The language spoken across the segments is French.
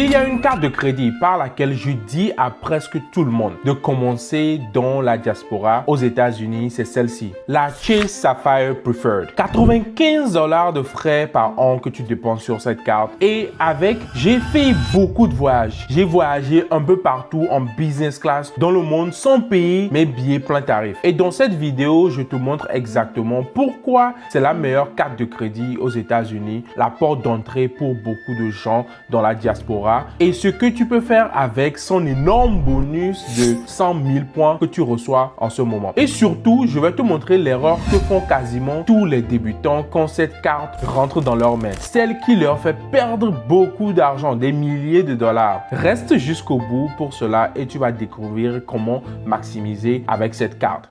S'il y a une carte de crédit par laquelle je dis à presque tout le monde de commencer dans la diaspora aux États-Unis, c'est celle-ci. La Chase Sapphire Preferred. 95 $ de frais par an que tu dépenses sur cette carte. Et avec, j'ai fait beaucoup de voyages. J'ai voyagé un peu partout en business class dans le monde sans payer mes billets plein tarif. Et dans cette vidéo, je te montre exactement pourquoi c'est la meilleure carte de crédit aux États-Unis, la porte d'entrée pour beaucoup de gens dans la diaspora et ce que tu peux faire avec son énorme bonus de 100 000 points que tu reçois en ce moment. Et surtout, je vais te montrer l'erreur que font quasiment tous les débutants quand cette carte rentre dans leurs mains. Celle qui leur fait perdre beaucoup d'argent, des milliers de dollars. Reste jusqu'au bout pour cela et tu vas découvrir comment maximiser avec cette carte.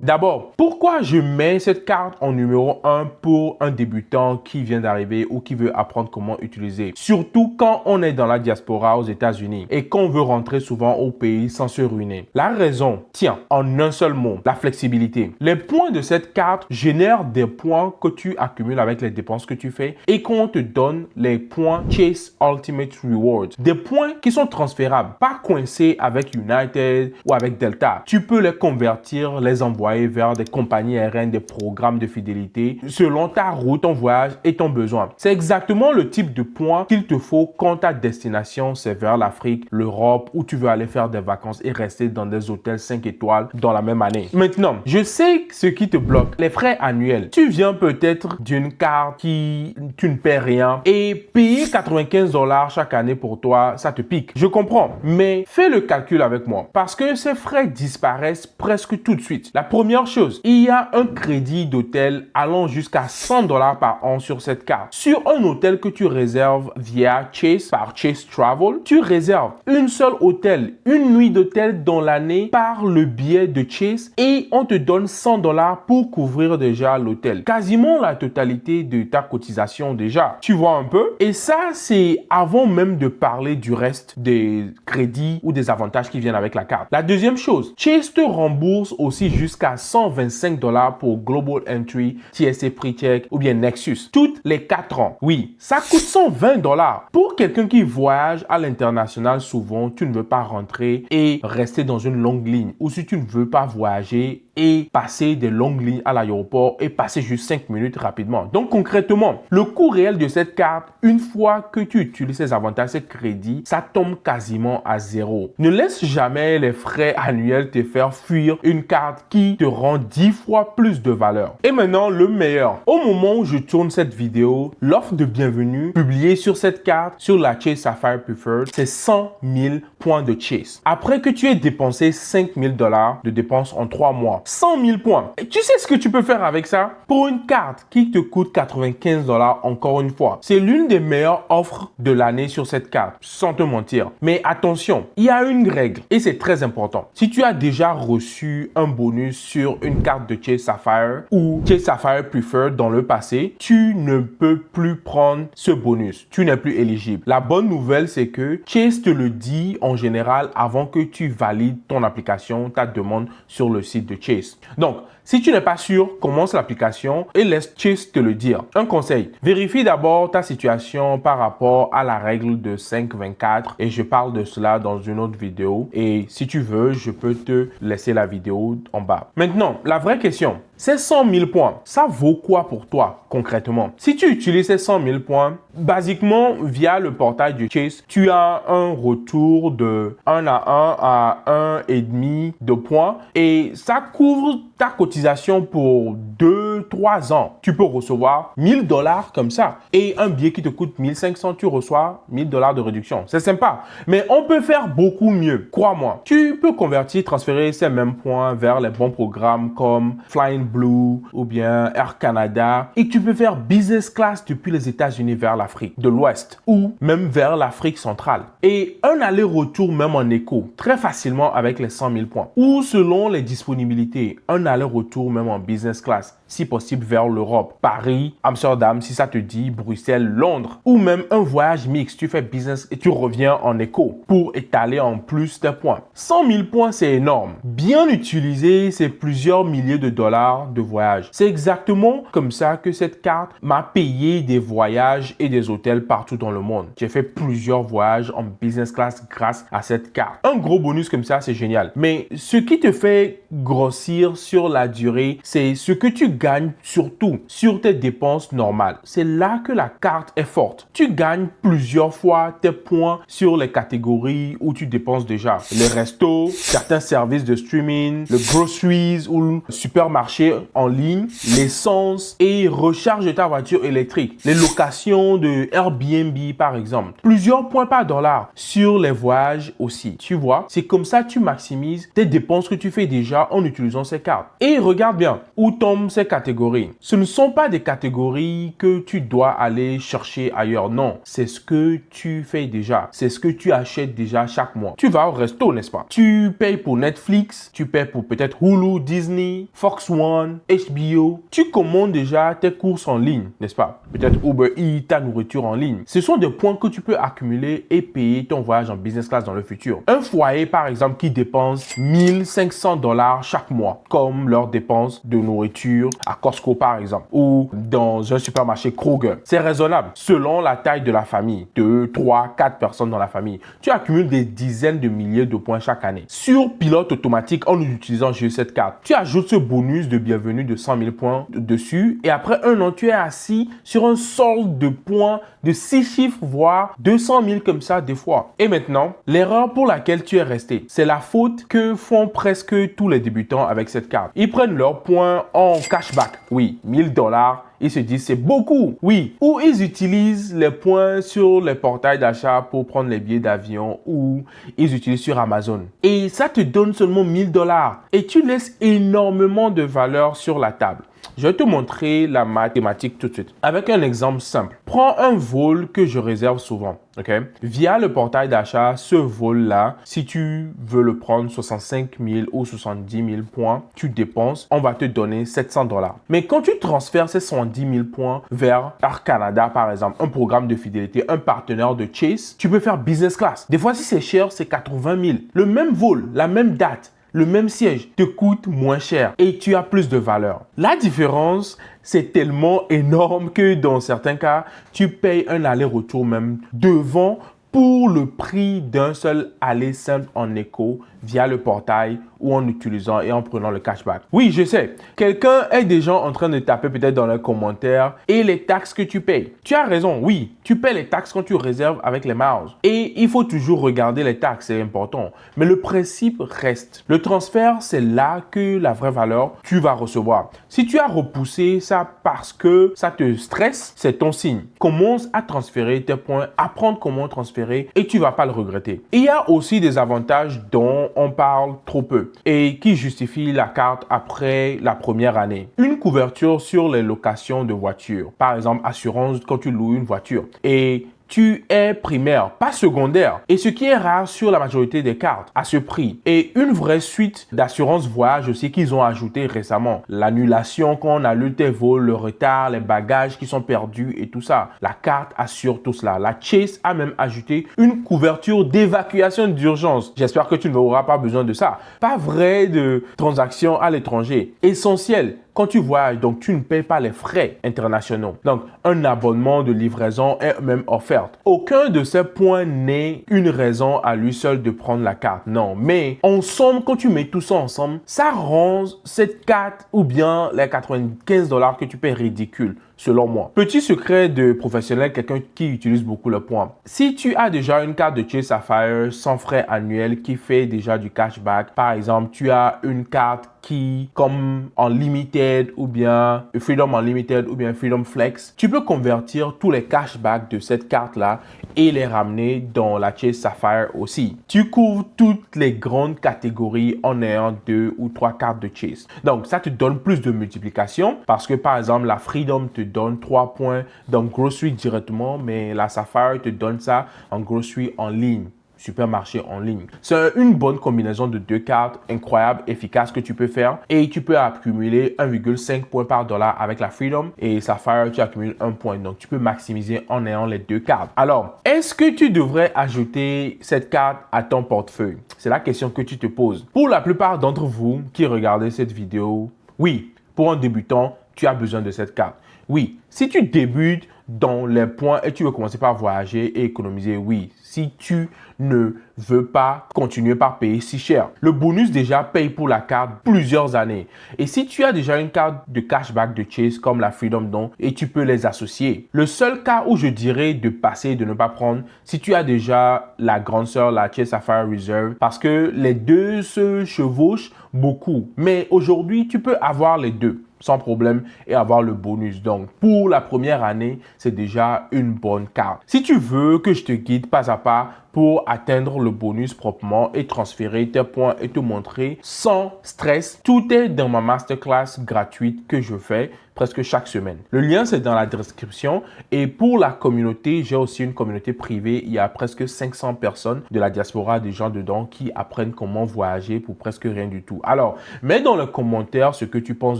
D'abord, pourquoi je mets cette carte en numéro 1 pour un débutant qui vient d'arriver ou qui veut apprendre comment utiliser? Surtout quand on est dans la diaspora aux États-Unis et qu'on veut rentrer souvent au pays sans se ruiner. La raison tient en un seul mot, la flexibilité. Les points de cette carte génèrent des points que tu accumules avec les dépenses que tu fais et qu'on te donne les points Chase Ultimate Rewards. Des points qui sont transférables, pas coincés avec United ou avec Delta. Tu peux les convertir, les envoyer vers des compagnies aériennes, des programmes de fidélité selon ta route, ton voyage et ton besoin. C'est exactement le type de points qu'il te faut quand ta destination c'est vers l'Afrique, l'Europe où tu veux aller faire des vacances et rester dans des hôtels 5 étoiles dans la même année. Maintenant, je sais ce qui te bloque, les frais annuels. Tu viens peut-être d'une carte qui tu ne paies rien et payer 95 $ chaque année pour toi, ça te pique. Je comprends, mais fais le calcul avec moi parce que ces frais disparaissent presque tout de suite. La première chose, il y a un crédit d'hôtel allant jusqu'à 100 $ par an sur cette carte. Sur un hôtel que tu réserves via Chase par Chase Travel, tu réserves une seule hôtel, une nuit d'hôtel dans l'année par le biais de Chase et on te donne 100 $ pour couvrir déjà l'hôtel. Quasiment la totalité de ta cotisation déjà. Tu vois un peu? Et ça, c'est avant même de parler du reste des crédits ou des avantages qui viennent avec la carte. La deuxième chose, Chase te rembourse aussi jusqu'à 125 $ pour Global Entry, TSA PreCheck ou bien Nexus. Toutes les 4 ans. Oui, ça coûte 120 $. Pour quelqu'un qui voyage à l'international, souvent, tu ne veux pas rentrer et rester dans une longue ligne. Ou si tu ne veux pas voyager et passer des longues lignes à l'aéroport et passer juste 5 minutes rapidement. Donc concrètement, le coût réel de cette carte, une fois que tu utilises ces avantages, ces crédits, ça tombe quasiment à zéro. Ne laisse jamais les frais annuels te faire fuir une carte qui te rend 10 fois plus de valeur. Et maintenant, le meilleur. Au moment où je tourne cette vidéo, l'offre de bienvenue publiée sur cette carte, sur la Chase Sapphire Preferred, c'est 100 000 points de Chase. Après que tu aies dépensé 5 000 $ de dépenses en 3 mois, 100 000 points. Et tu sais ce que tu peux faire avec ça? Pour une carte qui te coûte 95 $ encore une fois. C'est l'une des meilleures offres de l'année sur cette carte, sans te mentir. Mais attention, il y a une règle et c'est très important. Si tu as déjà reçu un bonus sur une carte de Chase Sapphire ou Chase Sapphire Preferred dans le passé, tu ne peux plus prendre ce bonus. Tu n'es plus éligible. La bonne nouvelle, c'est que Chase te le dit en général avant que tu valides ton application, ta demande sur le site de Chase. Donc, si tu n'es pas sûr, commence l'application et laisse Chase te le dire. Un conseil, vérifie d'abord ta situation par rapport à la règle de 5-24 et je parle de cela dans une autre vidéo et si tu veux, je peux te laisser la vidéo en bas. Maintenant, la vraie question, ces 100 000 points, ça vaut quoi pour toi concrètement? Si tu utilises ces 100 000 points, basiquement via le portail de Chase, tu as un retour de 1 à 1,5 de points et ça couvre ta cotisation pour 2-3 ans. Tu peux recevoir 1 000 $ comme ça et un billet qui te coûte 1 500, tu reçois 1 000 $ de réduction. C'est sympa, mais on peut faire beaucoup mieux. Crois-moi, tu peux convertir, transférer ces mêmes points vers les bons programmes comme Flying Blue ou bien Air Canada et tu peux faire business class depuis les États-Unis vers l'Afrique de l'Ouest ou même vers l'Afrique centrale et un aller-retour même en éco très facilement avec les 100 000 points ou selon les disponibilités, un aller-retour même en business class si possible vers l'Europe, Paris, Amsterdam, si ça te dit, Bruxelles, Londres, ou même un voyage mixte, tu fais business et tu reviens en éco pour étaler en plus tes points. 100 000 points, c'est énorme. Bien utilisé, c'est plusieurs milliers de dollars de voyage. C'est exactement comme ça que cette carte m'a payé des voyages et des hôtels partout dans le monde. J'ai fait plusieurs voyages en business class grâce à cette carte. Un gros bonus comme ça, c'est génial. Mais ce qui te fait grossir sur la durée, c'est ce que tu gagnes surtout sur tes dépenses normales. C'est là que la carte est forte. Tu gagnes plusieurs fois tes points sur les catégories où tu dépenses déjà. Les restos, certains services de streaming, le groceries ou le supermarché en ligne, l'essence et recharge de ta voiture électrique. Les locations de Airbnb par exemple. Plusieurs points par dollar sur les voyages aussi. Tu vois, c'est comme ça que tu maximises tes dépenses que tu fais déjà en utilisant ces cartes. Et regarde bien où tombent ces catégories. Ce ne sont pas des catégories que tu dois aller chercher ailleurs. Non, c'est ce que tu fais déjà. C'est ce que tu achètes déjà chaque mois. Tu vas au resto, n'est-ce pas? Tu payes pour Netflix, tu payes pour peut-être Hulu, Disney, Fox One, HBO. Tu commandes déjà tes courses en ligne, n'est-ce pas? Peut-être Uber Eats, ta nourriture en ligne. Ce sont des points que tu peux accumuler et payer ton voyage en business class dans le futur. Un foyer, par exemple, qui dépense 1500 dollars chaque mois, comme leurs dépenses de nourriture à Costco, par exemple, ou dans un supermarché Kroger. C'est raisonnable selon la taille de la famille. 2, 3, 4 personnes dans la famille. Tu accumules des dizaines de milliers de points chaque année. Sur pilote automatique, en utilisant cette carte, tu ajoutes ce bonus de bienvenue de 100 000 points dessus et après un an, tu es assis sur un solde de points de 6 chiffres, voire 200 000 comme ça des fois. Et maintenant, l'erreur pour laquelle tu es resté, c'est la faute que font presque tous les débutants avec cette carte. Ils prennent leurs points en cashback. Oui, 1000 dollars. Ils se disent c'est beaucoup. Oui. Ou ils utilisent les points sur les portails d'achat pour prendre les billets d'avion ou ils utilisent sur Amazon. Et ça te donne seulement 1000 dollars. Et tu laisses énormément de valeur sur la table. Je vais te montrer la mathématique tout de suite. Avec un exemple simple. Prends un vol que je réserve souvent. Okay? Via le portail d'achat, ce vol-là, si tu veux le prendre 65 000 ou 70 000 points, tu dépenses, on va te donner 700 dollars. Mais quand tu transfères ces 110 000 points vers Air Canada, par exemple, un programme de fidélité, un partenaire de Chase, tu peux faire business class. Des fois, si c'est cher, c'est 80 000. Le même vol, la même date, le même siège te coûte moins cher et tu as plus de valeur. La différence, c'est tellement énorme que dans certains cas, tu payes un aller-retour même devant pour le prix d'un seul aller simple en éco via le portail ou en utilisant et en prenant le cashback. Oui, je sais. Quelqu'un est déjà en train de taper peut-être dans les commentaires et les taxes que tu payes. Tu as raison, oui. Tu payes les taxes quand tu réserves avec les miles. Et il faut toujours regarder les taxes, c'est important. Mais le principe reste. Le transfert, c'est là que la vraie valeur, tu vas recevoir. Si tu as repoussé ça parce que ça te stresse, c'est ton signe. Commence à transférer tes points, apprendre comment transférer et tu vas pas le regretter. Et il y a aussi des avantages dont on parle trop peu et qui justifient la carte après la première année. Une couverture sur les locations de voitures. Par exemple, assurance quand tu loues une voiture. Et tu es primaire, pas secondaire. Et ce qui est rare sur la majorité des cartes à ce prix. Et une vraie suite d'assurance voyage aussi qu'ils ont ajouté récemment. L'annulation quand on annule tes vols, le retard, les bagages qui sont perdus et tout ça. La carte assure tout cela. La Chase a même ajouté une couverture d'évacuation d'urgence. J'espère que tu n'auras pas besoin de ça. Pas vrai de transactions à l'étranger. Essentiel. Quand tu voyages, donc tu ne payes pas les frais internationaux. Donc, un abonnement de livraison est même offert. Aucun de ces points n'est une raison à lui seul de prendre la carte. Non, mais en somme, quand tu mets tout ça ensemble, ça rend cette carte ou bien les 95 dollars que tu payes ridicule. Selon moi. Petit secret de professionnel, quelqu'un qui utilise beaucoup le point. Si tu as déjà une carte de Chase Sapphire sans frais annuels qui fait déjà du cashback, par exemple, tu as une carte qui, comme Unlimited ou bien Freedom Unlimited ou bien Freedom Flex, tu peux convertir tous les cashbacks de cette carte-là et les ramener dans la Chase Sapphire aussi. Tu couvres toutes les grandes catégories en ayant 2 ou 3 cartes de Chase. Donc, ça te donne plus de multiplication parce que, par exemple, la Freedom te donne 3 points dans Grocery directement, mais la Sapphire te donne ça en Grocery en ligne supermarché en ligne. C'est une bonne combinaison de deux cartes incroyables, efficaces que tu peux faire et tu peux accumuler 1,5 points par dollar avec la Freedom et Sapphire, tu accumules 1 point. Donc, tu peux maximiser en ayant les deux cartes. Alors, est-ce que tu devrais ajouter cette carte à ton portefeuille? C'est la question que tu te poses. Pour la plupart d'entre vous qui regardez cette vidéo, oui, pour un débutant, tu as besoin de cette carte. Oui, si tu débutes dans les points et tu veux commencer par voyager et économiser, oui. Si tu ne veux pas continuer par payer si cher. Le bonus déjà paye pour la carte plusieurs années. Et si tu as déjà une carte de cashback de Chase comme la Freedom Don et tu peux les associer. Le seul cas où je dirais de passer et de ne pas prendre, si tu as déjà la grande sœur, la Chase Sapphire Reserve, parce que les deux se chevauchent beaucoup. Mais aujourd'hui, tu peux avoir les deux sans problème et avoir le bonus. Donc, pour la première année, c'est déjà une bonne carte. Si tu veux que je te guide pas à pas pour atteindre le bonus proprement et transférer tes points et te montrer sans stress, tout est dans ma masterclass gratuite que je fais presque chaque semaine. Le lien, c'est dans la description. Et pour la communauté, j'ai aussi une communauté privée. Il y a presque 500 personnes de la diaspora, des gens dedans qui apprennent comment voyager pour presque rien du tout. Alors, mets dans les commentaires ce que tu penses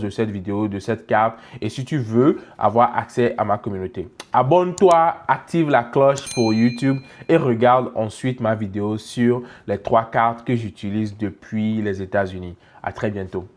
de cette vidéo, de cette carte et si tu veux avoir accès à ma communauté. Abonne-toi, active la cloche pour YouTube et regarde ensuite ma vidéo sur les 3 cartes que j'utilise depuis les États-Unis. À très bientôt.